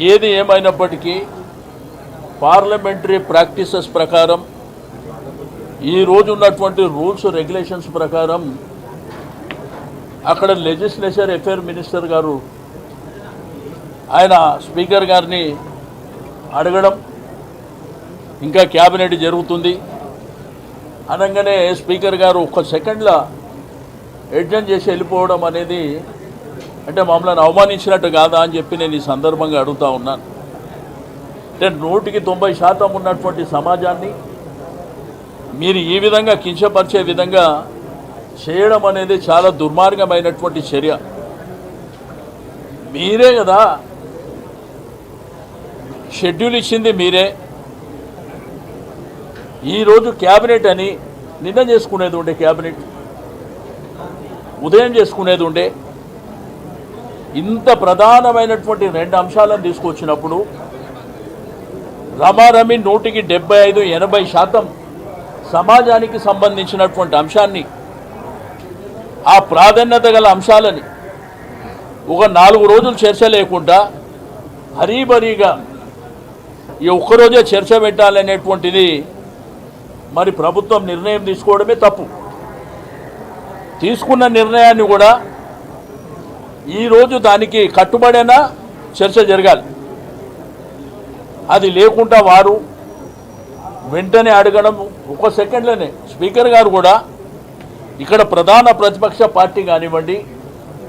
ఏది ఏమైనప్పటికీ parliamentary practices ప్రకారం ఈ రోజు ఉన్నటువంటి రూల్స్ రెగ్యులేషన్స్ ప్రకారం అక్కడ లెజిస్లేచర్ అఫేర్ మినిస్టర్ గారు ఆయన స్పీకర్ గారిని అడగడం, ఇంకా క్యాబినెట్ జరుగుతుంది అనగానే స్పీకర్ గారు ఒక్క సెకండ్లో అడ్జర్న్ చేసి వెళ్ళిపోవడం అనేది అంటే మమ్మల్ని అవమానించినట్టు కాదా అని చెప్పి నేను ఈ సందర్భంగా అడుగుతా ఉన్నాను. అంటే 100% ఉన్నటువంటి సమాజాన్ని మీరు ఈ విధంగా కించపరిచే విధంగా చేయడం అనేది చాలా దుర్మార్గమైనటువంటి చర్య. మీరే కదా షెడ్యూల్ ఇచ్చింది, మీరే. ఈరోజు క్యాబినెట్ అని నిన్న చేసుకునేది ఉండే, క్యాబినెట్ ఉదయం చేసుకునేది ఉండే. ఇంత ప్రధానమైనటువంటి 2 అంశాలను తీసుకొచ్చినప్పుడు రమారమి 100-75-80% సమాజానికి సంబంధించినటువంటి అంశాన్ని, ఆ ప్రాధాన్యత గల అంశాలని ఒక 4 రోజులు చర్చ లేకుండా హరీబరీగా ఈ ఒక్కరోజే చర్చ పెట్టాలనేటువంటిది మరి ప్రభుత్వం నిర్ణయం తీసుకోవడమే తప్పు. తీసుకున్న నిర్ణయాన్ని కూడా ఈరోజు దానికి కట్టుబడైనా చర్చ జరగాలి. అది లేకుండా వారు వెంటనే అడగడం ఒక సెకండ్లోనే. స్పీకర్ గారు కూడా ఇక్కడ ప్రధాన ప్రతిపక్ష పార్టీ కానివ్వండి,